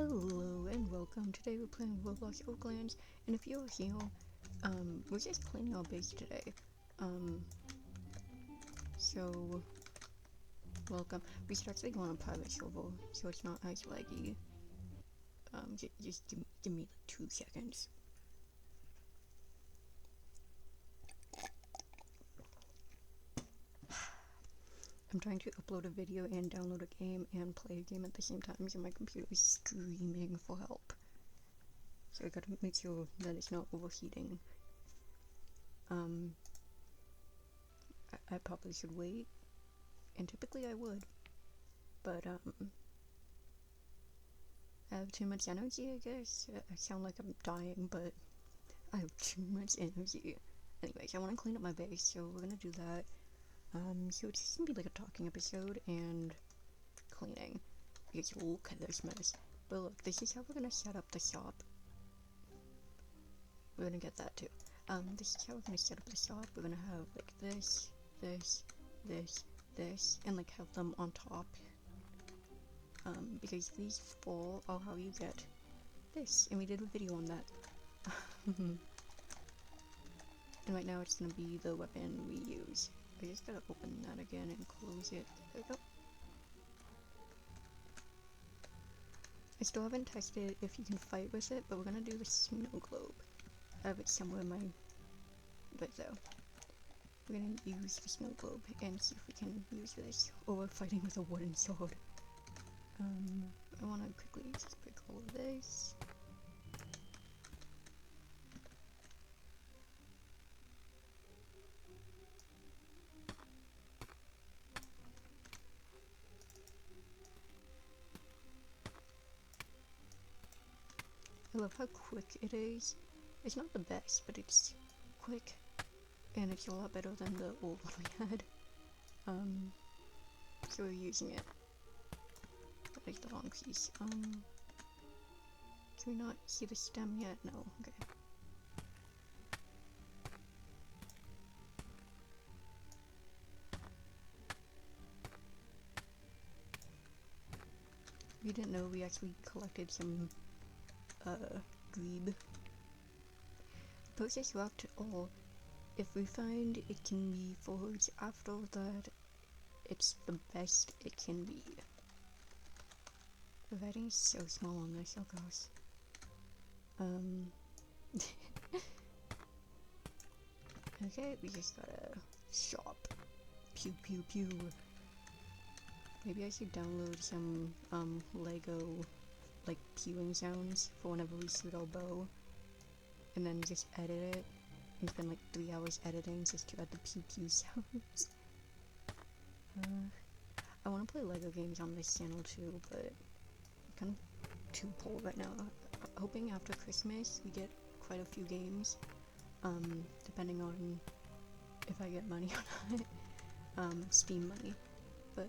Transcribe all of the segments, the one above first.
Hello and welcome. Today we're playing Roblox Oaklands, and if you're here, we're just cleaning our base today. So welcome. We should actually go on a private server, so it's not as laggy. Just give me like 2 seconds. I'm trying to upload a video and download a game and play a game at the same time, so my computer is screaming for help. So I gotta make sure that it's not overheating. I probably should wait, and typically I would, but I have too much energy, I guess. I sound like I'm dying, but I have too much energy. Anyways, I want to clean up my base, so we're gonna do that. So it's just gonna be like a talking episode and cleaning. Because look at this mess. But look, this is how we're gonna set up the shop. We're gonna get that too. This is how we're gonna set up the shop. We're gonna have like this, this, and like have them on top. Because these four are how you get this, and we did a video on that. And right now it's gonna be the weapon we use. I just gotta open that again and close it. There we go. I still haven't tested if you can fight with it, but we're gonna do the snow globe. I have it somewhere in my... right there. We're gonna use the snow globe and see if we can use this. Or we're fighting with a wooden sword. I wanna quickly just pick all of this. I love how quick it is. It's not the best, but it's quick. And it's a lot better than the old one we had. So we're using it. That is the wrong piece. Can we not see the stem yet? No, okay. We didn't know we actually collected some, grebe. Process rocked, or if we find it can be forged after that, it's the best it can be. The writing is so small on this, oh gosh. Okay, we just gotta shop. Pew pew pew. Maybe I should download some, Lego, like, pewing sounds for whenever we shoot our bow. And then just edit it. And spend like 3 hours editing just to add the pew pew sounds. I want to play Lego games on this channel too, but I'm kind of too poor right now. Hoping after Christmas we get quite a few games, depending on if I get money or not, Steam money, but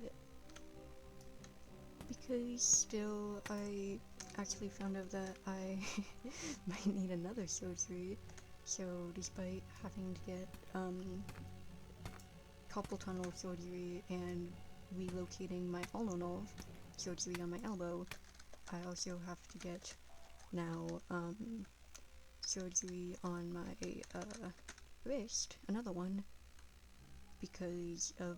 because still I actually found out that I might need another surgery, so despite having to get, carpal tunnel surgery and relocating my ulnar surgery on my elbow, I also have to get now surgery on my wrist, another one, because of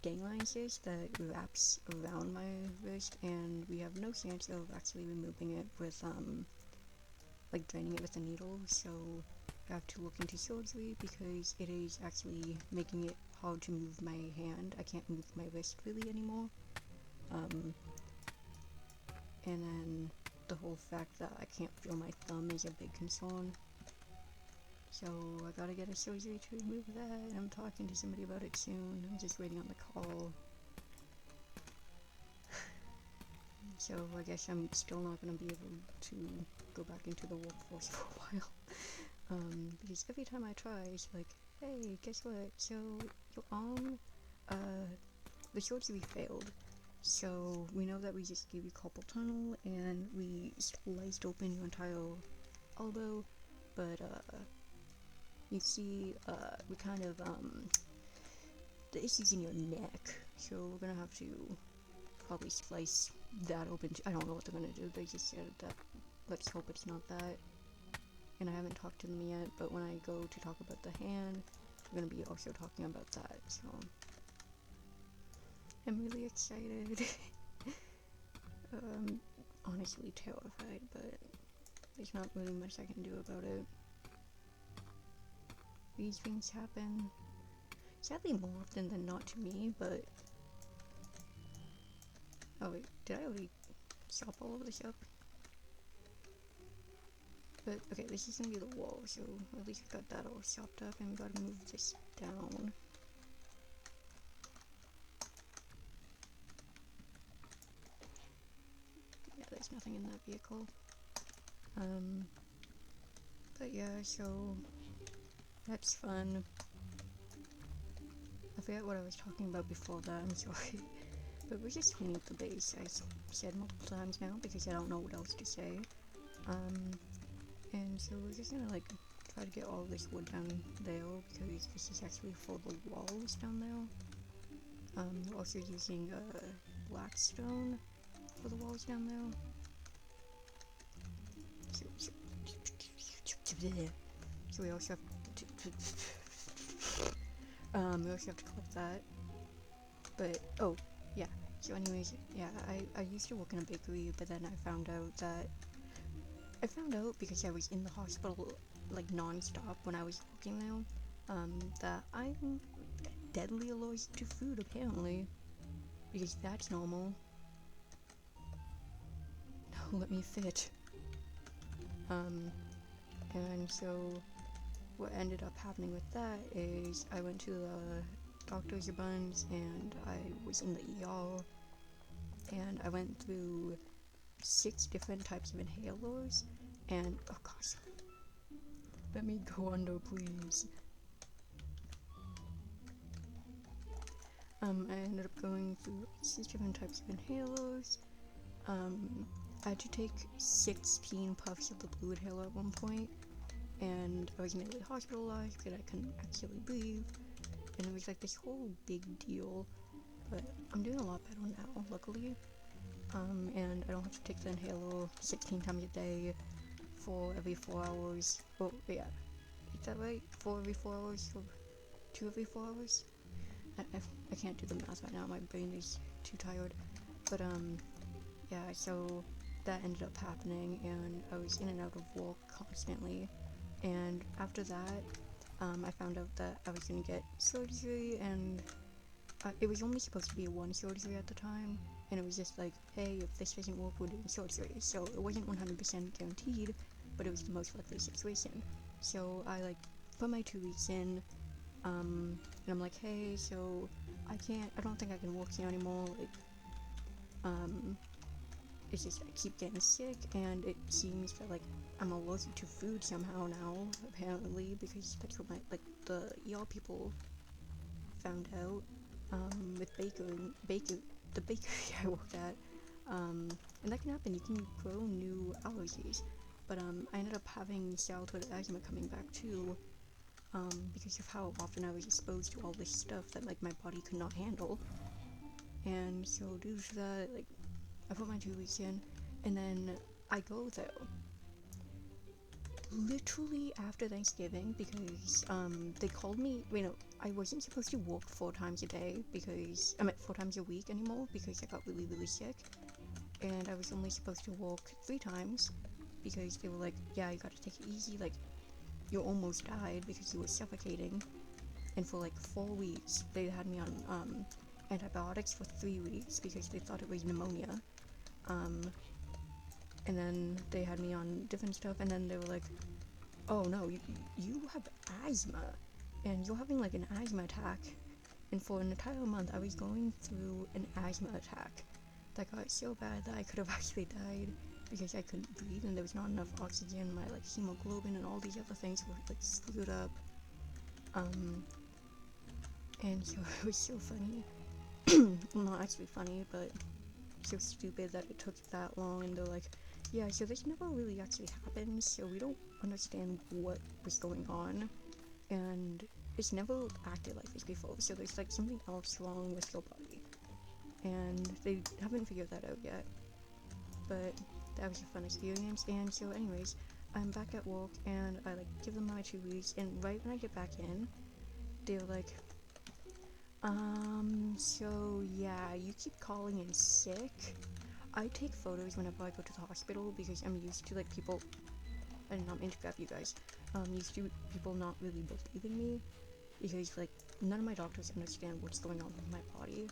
ganglion cyst that wraps around my wrist, and we have no chance of actually removing it with like draining it with a needle, so I have to look into surgery because it is actually making it hard to move my hand. I can't move my wrist really anymore. And then the whole fact that I can't feel my thumb is a big concern. So I gotta get a surgery to remove that. I'm talking to somebody about it soon. I'm just waiting on the call. So I guess I'm still not gonna be able to go back into the workforce for a while. Because every time I try, it's like, hey, guess what? So your arm, the surgery failed. So we know that we just gave you carpal tunnel and we sliced open your entire elbow, but you see, we kind of, the issue's in your neck, so we're gonna have to probably splice that open to, I don't know what they're gonna do. They just said that, let's hope it's not that. And I haven't talked to them yet, but when I go to talk about the hand, we're gonna be also talking about that, so I'm really excited. Honestly terrified, but there's not really much I can do about it. These things happen, sadly more often than not to me, but... Oh wait, did I already chop all of this up? But, okay, this is gonna be the wall, so at least we got that all chopped up, and we gotta move this down. Yeah, there's nothing in that vehicle. But yeah, so that's fun. I forget what I was talking about before that, I'm sorry. But we're just cleaning up the base, I said multiple times now, because I don't know what else to say. And so we're just gonna like try to get all this wood down there, because this is actually for the walls down there. We're also using black stone for the walls down there. So we also have to collect that. But oh yeah. So anyways, yeah, I used to work in a bakery, but then I found out because I was in the hospital like non-stop when I was working there, that I'm deadly allergic to food apparently, because that's normal. No, let me fit. And so what ended up happening with that is I went to the doctor's a bunch, and I was in the ER, and I went through 6 different types of inhalers, and oh gosh, let me go under please. I ended up going through 6 different types of inhalers. I had to take 16 puffs of the blue inhaler at one point, and I was immediately hospitalized because I couldn't actually breathe, and it was like this whole big deal, but I'm doing a lot better now, luckily. And I don't have to take the inhaler 16 times a day for every 4 hours. Oh, yeah. Is that right? 4 every 4 hours? Or 2 every 4 hours? I can't do the math right now, my brain is too tired. But, yeah, so that ended up happening, and I was in and out of work constantly. And after that, I found out that I was gonna get surgery, and it was only supposed to be 1 surgery at the time, and it was just like, hey, if this doesn't work, we're doing surgery. So it wasn't 100% guaranteed, but it was the most likely situation. So I like put my 2 weeks in, and I'm like, hey, so I don't think I can work here anymore. It's just I keep getting sick, and it seems that like I'm allergic to food somehow now, apparently, because that's what the ER people found out. With the bakery I worked at, and that can happen. You can grow new allergies, but I ended up having childhood asthma coming back too, because of how often I was exposed to all this stuff that like my body could not handle. And so due to that, like, I put my 2 weeks in, and then I go there literally after Thanksgiving, because they called me. I wasn't supposed to work 4 times a day, because 4 times a week anymore, because I got really sick, and I was only supposed to work 3 times, because they were like, yeah, you gotta take it easy, like, you almost died because you were suffocating. And for like 4 weeks they had me on antibiotics for 3 weeks because they thought it was pneumonia, and then they had me on different stuff, and then they were like, oh no, you have asthma, and you're having like an asthma attack. And for an entire month I was going through an asthma attack that got so bad that I could have actually died, because I couldn't breathe, and there was not enough oxygen. My like hemoglobin and all these other things were like screwed up. And so it was so funny. Well, not actually funny, but so stupid that it took that long, and they're like, yeah, so this never really actually happened, so we don't understand what was going on, and it's never acted like this before, so there's like something else wrong with your body, and they haven't figured that out yet. but that was a fun experience. And so anyways, I'm back at work and I like give them my 2 weeks, and right when I get back in, they're like, so yeah, you keep calling in sick. I take photos whenever I go to the hospital because I'm used to like people, I did not mean to grab you guys, used to people not really believing me because like none of my doctors understand what's going on with my body,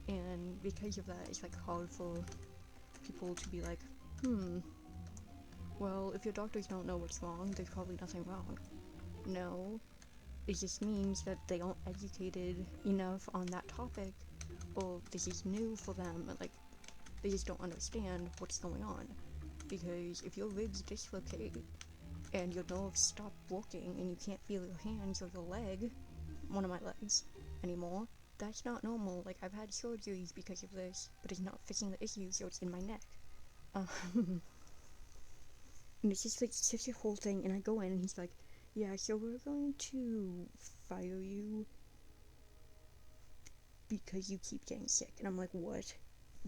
and because of that it's like hard for people to be like, well, if your doctors don't know what's wrong, there's probably nothing wrong. No, it just means that they aren't educated enough on that topic, or this is new for them, and like they just don't understand what's going on. Because if your ribs dislocate and your nerves stop working and you can't feel your hands or your leg, one of my legs, anymore, that's not normal. Like, I've had surgeries because of this, but it's not fixing the issue, so it's in my neck. And it's just like such a whole thing, and I go in and he's like, yeah, so we're going to fire you because you keep getting sick. And I'm like, what?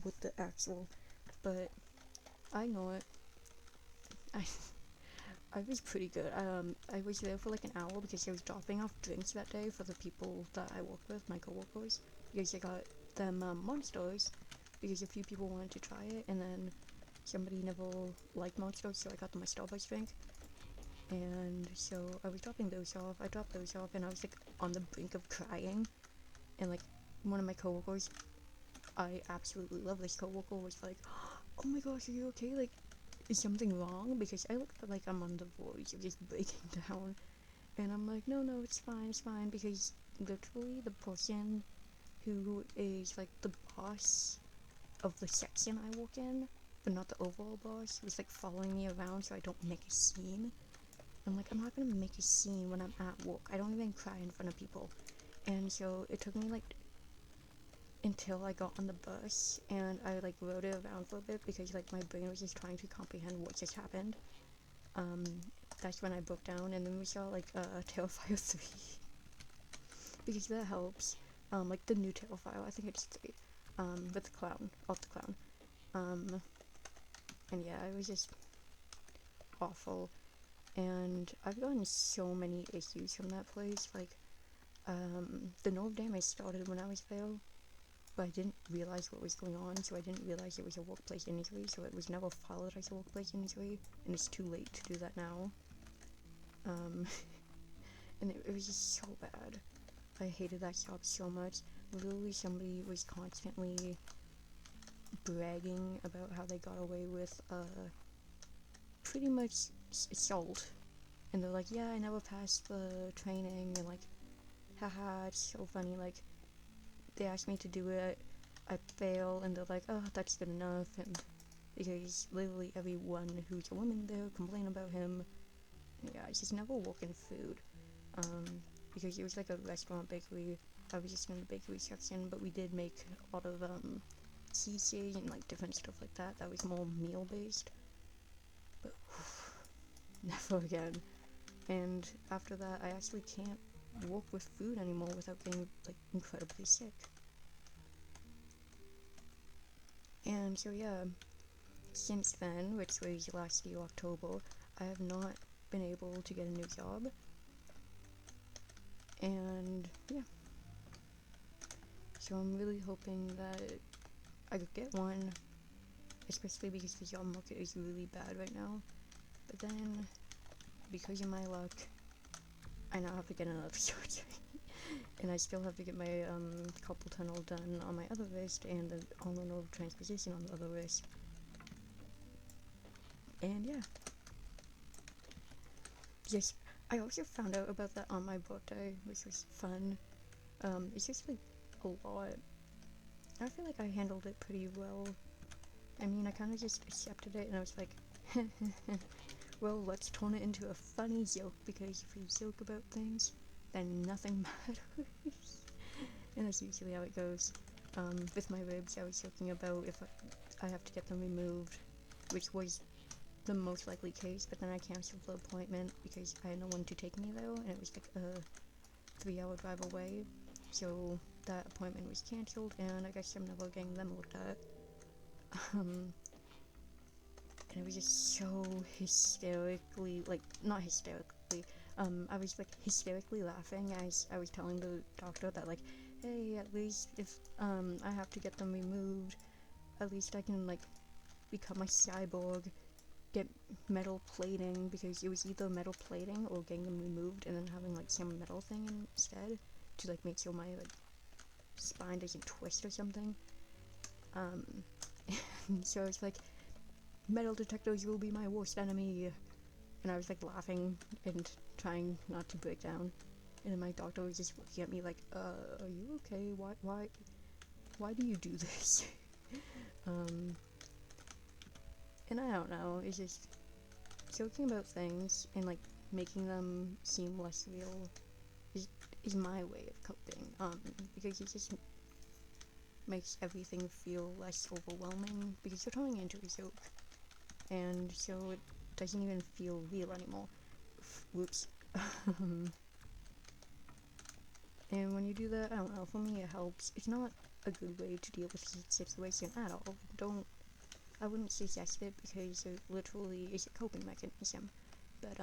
What the actual? But I know it. I was pretty good. I was there for like an hour because I was dropping off drinks that day for the people that I work with, my coworkers. Because I got them Monsters because a few people wanted to try it, and then somebody never liked Monsters, so I got them a Starbucks drink. And so I was dropping those off. I dropped those off, and I was like on the brink of crying. And like one of my coworkers, I absolutely love this coworker, was like, "Oh my gosh, are you okay? Like, is something wrong?" Because I look like I'm on the verge of just breaking down, and I'm like, no, it's fine, because literally the person who is like the boss of the section I work in, but not the overall boss, was like following me around so I don't make a scene. I'm like, I'm not gonna make a scene when I'm at work. I don't even cry in front of people. And so it took me like until I got on the bus and I like rode it around for a bit because like my brain was just trying to comprehend what just happened. That's when I broke down, and then we saw like Terrifier 3 because that helps. Like the new Terrifier, I think it's 3. With the clown, off the clown. And yeah, it was just awful. And I've gotten so many issues from that place. Like, the nerve damage started when I was there, but I didn't realize what was going on, so I didn't realize it was a workplace injury, so it was never followed as a workplace injury, and it's too late to do that now. And it was just so bad. I hated that job so much. Literally, somebody was constantly bragging about how they got away with, pretty much assault. And they're like, yeah, I never passed the training, and like, haha, it's so funny, like, they asked me to do it, I fail, and they're like, oh, that's good enough, and because literally everyone who's a woman there complained about him. Yeah, I just never work in food, because it was like a restaurant bakery. I was just in the bakery section, but we did make a lot of, cheesecake and like different stuff like that. That was more meal based, but never again. And after that, I actually can't work with food anymore without getting like incredibly sick. And so yeah, since then, which was last year October, I have not been able to get a new job. And yeah, so I'm really hoping that I could get one, especially because the job market is really bad right now. But then, because of my luck, I now have to get another surgery. And I still have to get my carpal tunnel done on my other wrist and the ulnar nerve transposition on the other wrist. And yeah. Yes, I also found out about that on my birthday, which was fun. It's just like a lot. I feel like I handled it pretty well. I mean, I kind of just accepted it, and I was like, well, let's turn it into a funny joke, because if you joke about things, then nothing matters. And that's usually how it goes. With my ribs, I was joking about if I have to get them removed, which was the most likely case, but then I canceled the appointment because I had no one to take me there, and it was like a 3-hour drive away, so that appointment was cancelled, and I guess I'm never getting them looked at. and it was just so hysterically, like, not hysterically, I was, like, hysterically laughing as I was telling the doctor that, like, hey, at least if, I have to get them removed, at least I can, like, become a cyborg, get metal plating, because it was either metal plating or getting them removed and then having, like, some metal thing instead to, like, make sure my, like, spine doesn't twist or something. So I was like, metal detectors will be my worst enemy, and I was, like, laughing and trying not to break down, and then my doctor was just looking at me like, are you okay? Why do you do this? And I don't know, it's just joking about things and, like, making them seem less real is my way of coping, because it just makes everything feel less overwhelming, because you're turning into a joke, and so it doesn't even feel real anymore. Whoops. And when you do that, I don't know, for me it helps. It's not a good way to deal with the situation at all. I wouldn't suggest it, because it literally is a coping mechanism, but,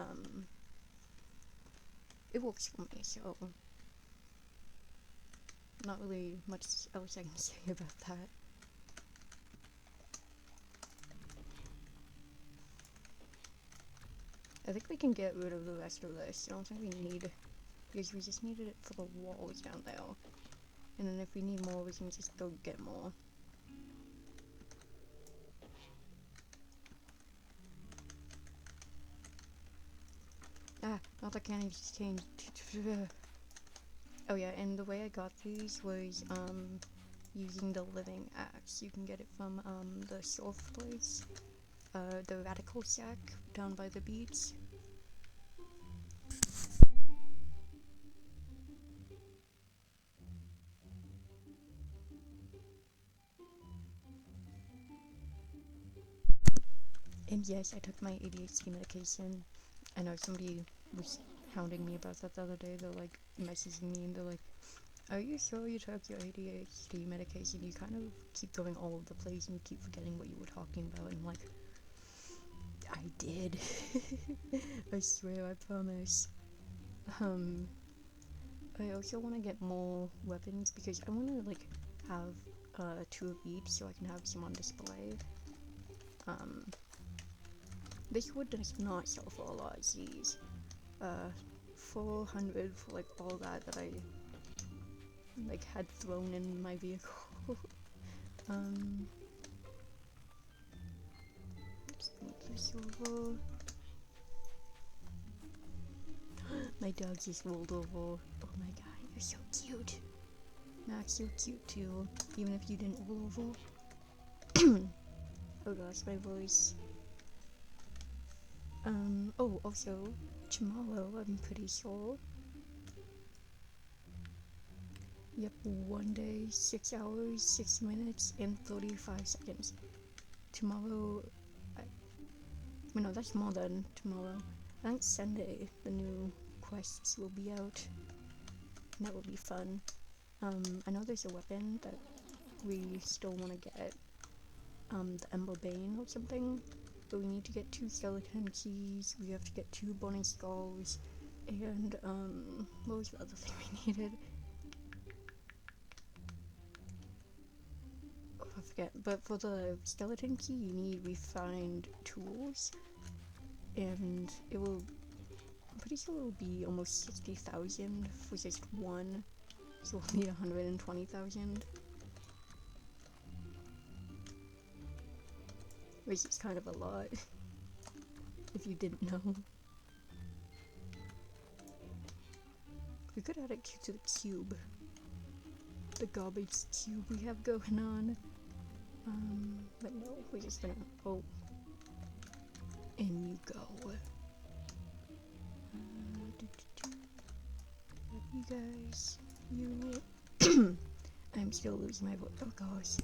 it works for me, so not really much else I can say about that. I think we can get rid of the rest of this. I don't think we need, because we just needed it for the walls down there. And then if we need more, we can just go get more. Ah, not the candy just changed. Oh yeah, and the way I got these was, using the living axe. You can get it from, the surf place. The Radical Shack down by the beach. And yes, I took my ADHD medication. I know somebody was hounding me about that the other day. They're like messaging me and they're like, are you sure you took your ADHD medication? You kind of keep going all over the place and you keep forgetting what you were talking about. And I'm like, I did. I swear, I promise. I also want to get more weapons because I want to, like, have 2 of each so I can have some on display. This wood does not sell for a lot of these. 400 for, like, all that I, like, had thrown in my vehicle. Let's move this over. My dog just rolled over. Oh my god, you're so cute. Max, you're cute too, even if you didn't roll over. Oh gosh, my voice. Oh, also, tomorrow, I'm pretty sure. Yep, 1 day, 6 hours, 6 minutes, and 35 seconds. Tomorrow, no, that's more than tomorrow. I think Sunday, the new quests will be out. And that will be fun. I know there's a weapon that we still want to get. The Ember Bane or something. But we need to get 2 skeleton keys, we have to get 2 burning skulls, and, what was the other thing we needed? Oh, I forget. But for the skeleton key, you need refined tools, and it will, I'm pretty sure it will be almost 60,000 for just one, so we'll need 120,000. Which is kind of a lot, if you didn't know. We could add it to the cube. The garbage cube we have going on. But no, we're just gonna, oh. In you go. You guys, you... I'm still losing my voice, oh gosh.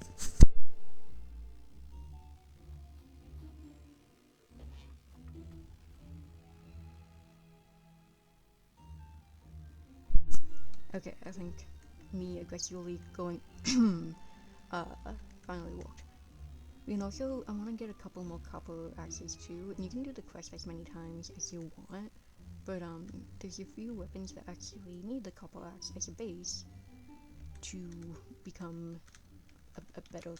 Okay, I think me aggressively going finally worked. And also, I want to get a couple more copper axes too, and you can do the quest as many times as you want, but there's a few weapons that actually need the copper axe as a base to become a better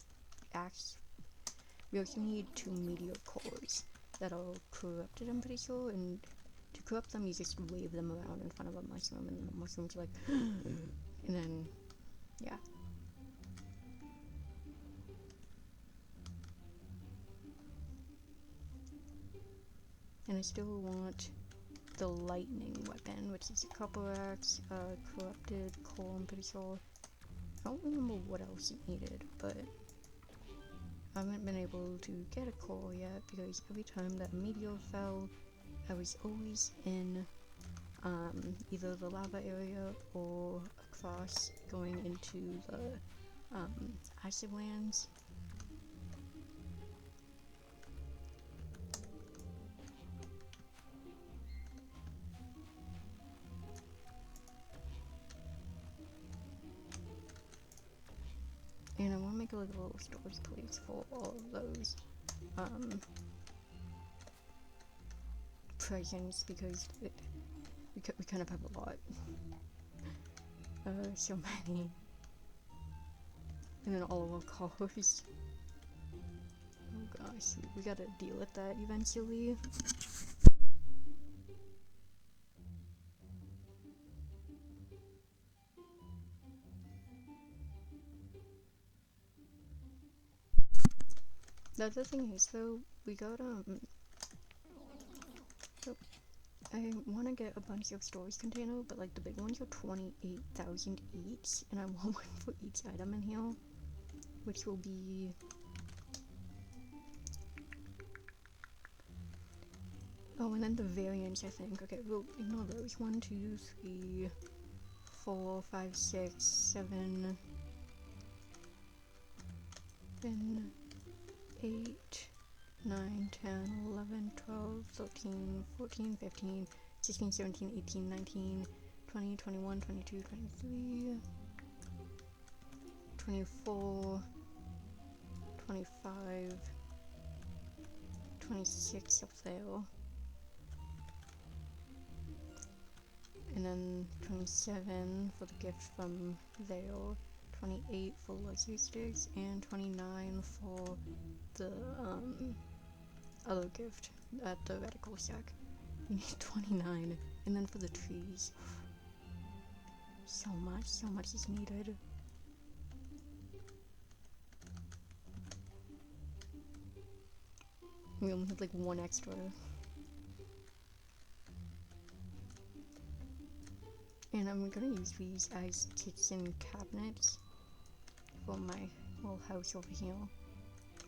axe. We also need 2 meteor cores that are corrupted, I'm pretty sure, and to corrupt them you just wave them around in front of a mushroom, and the mushroom's like and then, yeah. And I still want the lightning weapon, which is a copper axe, corrupted core, I'm pretty sure. I don't remember what else it needed, but I haven't been able to get a core yet because every time that a meteor fell, I was always in either the lava area or across going into the acid lands. And I want to make like a little storage place for all of those presents because we kind of have a lot. So many. And then all of our cars. Oh gosh, we gotta deal with that eventually. The other thing is though, we got so I want to get a bunch of storage containers, but like the big ones are 28,000 each, and I want one for each item in here, which will be oh, and then the variants, I think. Okay, we'll ignore those. 1, 2, 3, 4, 5, 6, 7, then 8, 9, 10, 11, 12, 13, 14, 15, 16, 17, 18, 19, 20, 21, 22, 23, 24, 25, 26 up there. And then 27 for the gift from there, 28 for logistics, and 29 for the other gift at the radical shack. We need 29, and then for the trees, so much is needed. We only have like 1 extra. And I'm gonna use these as kitchen cabinets for my little house over here.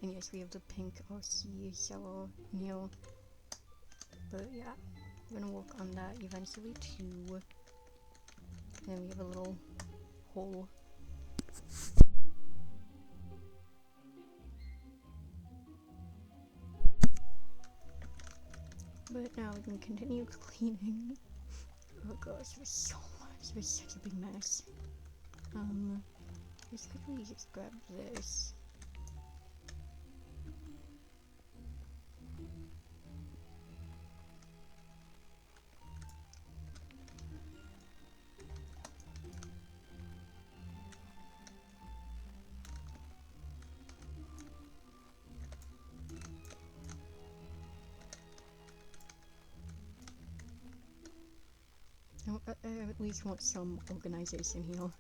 And yes, we have the pink RC yellow nail. But yeah, I'm gonna work on that eventually too. And then we have a little hole. But now we can continue cleaning. Oh gosh, there's so much. There's such a big mess. Let's quickly just grab this. I at least want some organization here.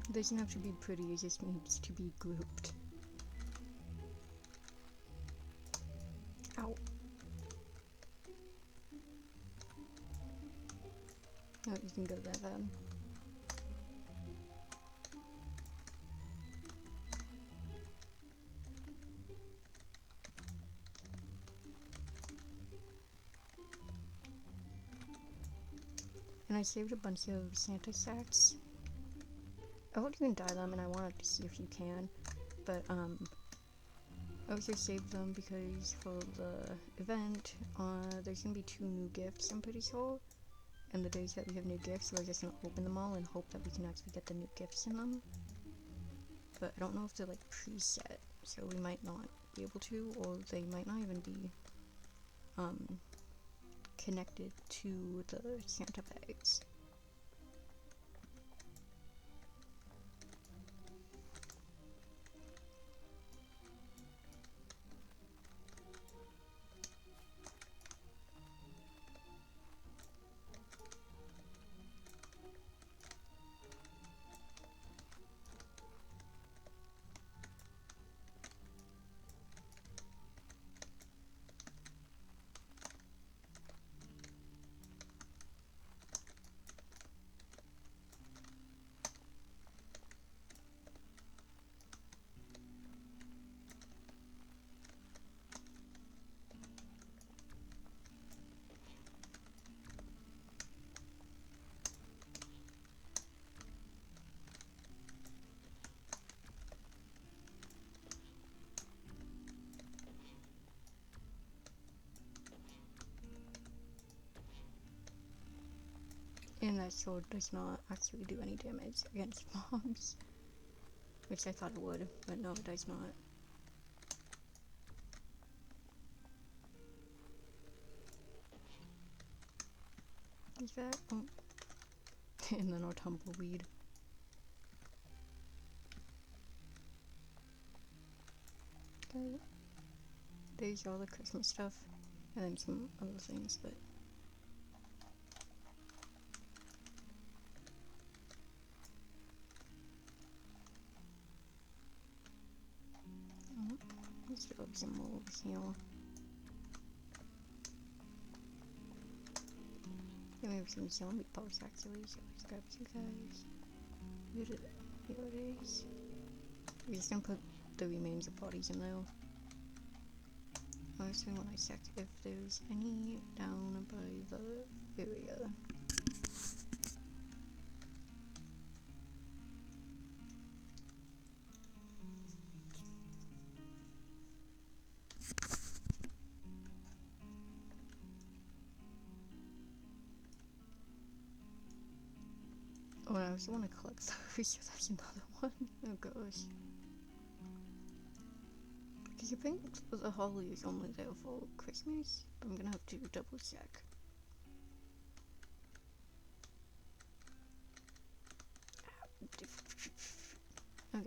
It doesn't have to be pretty, it just needs to be grouped. Ow. Oh, you can go there then. And I saved a bunch of Santa sacks. I hope you can dye them, and I wanted to see if you can, but I also saved them because for the event, there's gonna be 2 new gifts, I'm pretty sure. And the days that we have new gifts, we're just gonna open them all and hope that we can actually get the new gifts in them. But I don't know if they're like preset, so we might not be able to, or they might not even be connected to the Santa bags. And that sword does not actually do any damage against mobs, which I thought it would, but no, it does not. Is that? Oh. And then our tumbleweed. Okay. There's all the Christmas stuff, and then some other things, but let's grab some more over here. Yeah, we have some zombie parts actually, so let's grab you guys. Here it is. We're just gonna put the remains of bodies in there. Also, when I check if there's any down by the area. Oh, I also want to collect those, so that's another one. Oh gosh. Because you think the holly is only there for Christmas, but I'm gonna have to double check. Okay. Ow.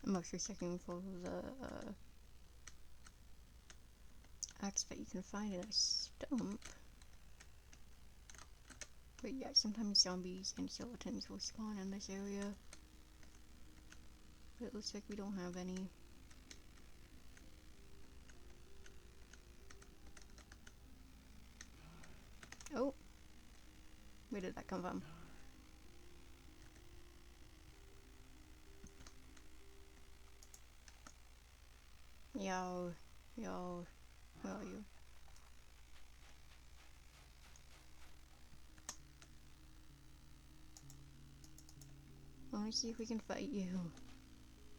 I'm actually checking for the axe that you can find in a stump. But yeah, sometimes zombies and skeletons will spawn in this area. But it looks like we don't have any. Oh! Where did that come from? Yo, where are you? I wanna see if we can fight you.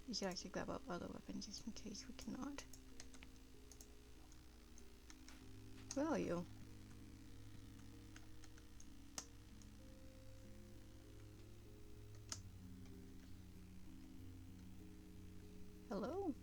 We should actually grab up other weapons just in case we cannot. Where are you? Hello?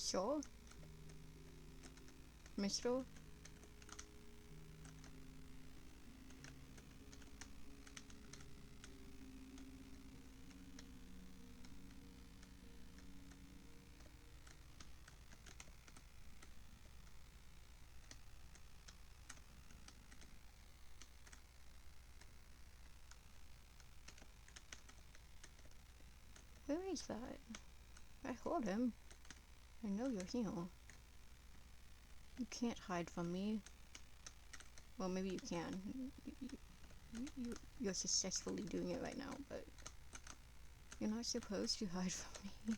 sure? Mister? Where is that? I heard him. I know you're here. You can't hide from me. Well, maybe you can. You're successfully doing it right now, but you're not supposed to hide from me.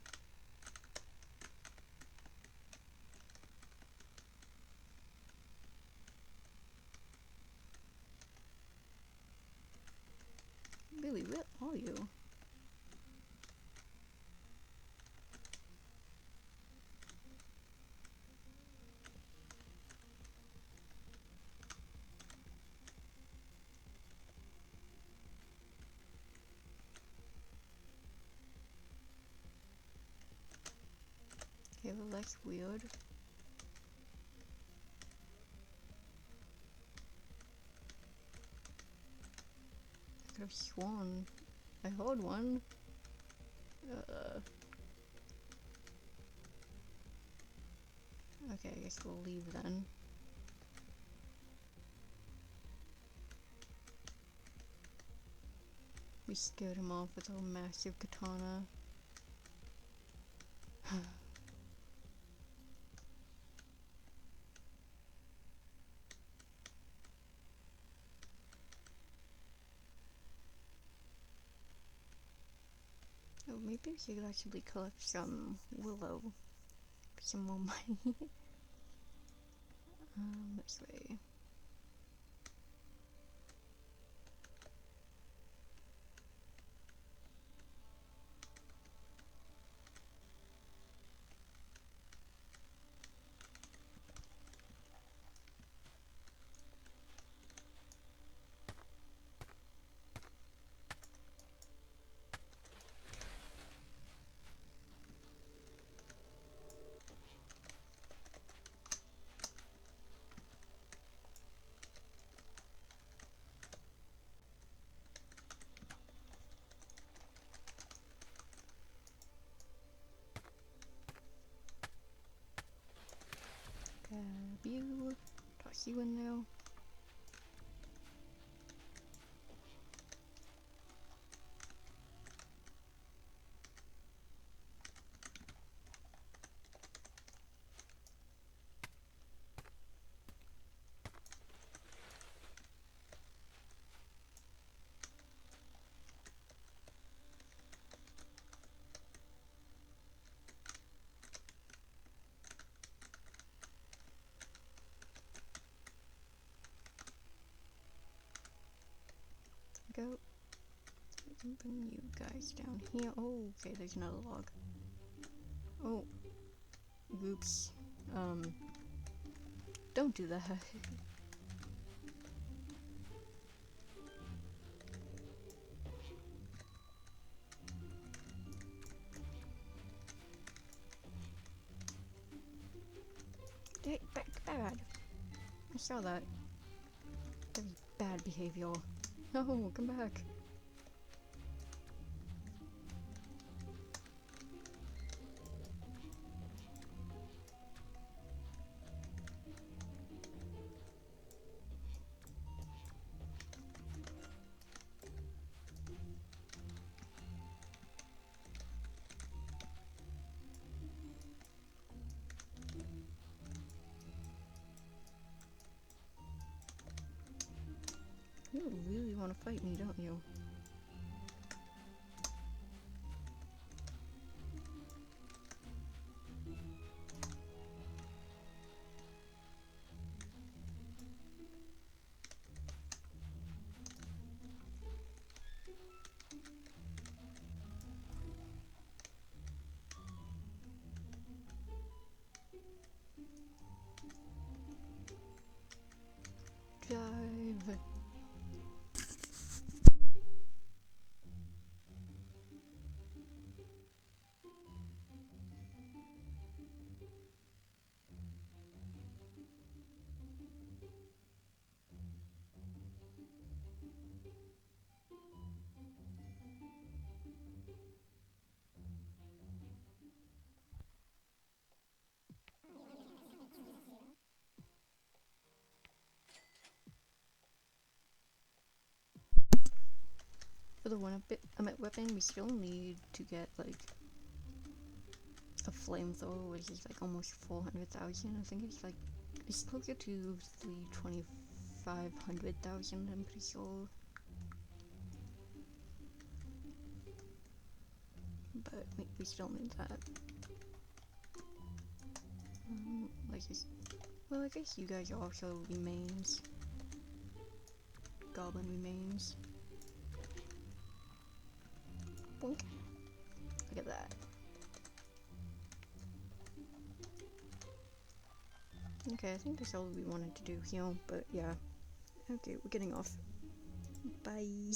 Really, where are you? Okay, well that's weird. I could have sworn I heard one. Okay, I guess we'll leave then. We scared him off with a massive katana. Oh, maybe we should actually collect some willow. Some more money. This way. Grab you. Toss you in there. Go. I can bring you guys down here. Oh, okay, there's another log. Oh. Oops. Don't do that. Hey, bad. I saw that. That was bad behavior. No, come back. You really want to fight me, don't you? Dive. for the weapon, we still need to get like a flamethrower, which is like almost 400,000. I think it's closer to 325,000. I'm pretty sure. But we still need that. Well, I guess you guys are also remains. Goblin remains. Boink. Look at that. Okay, I think that's all we wanted to do here, but yeah. Okay, we're getting off. Bye.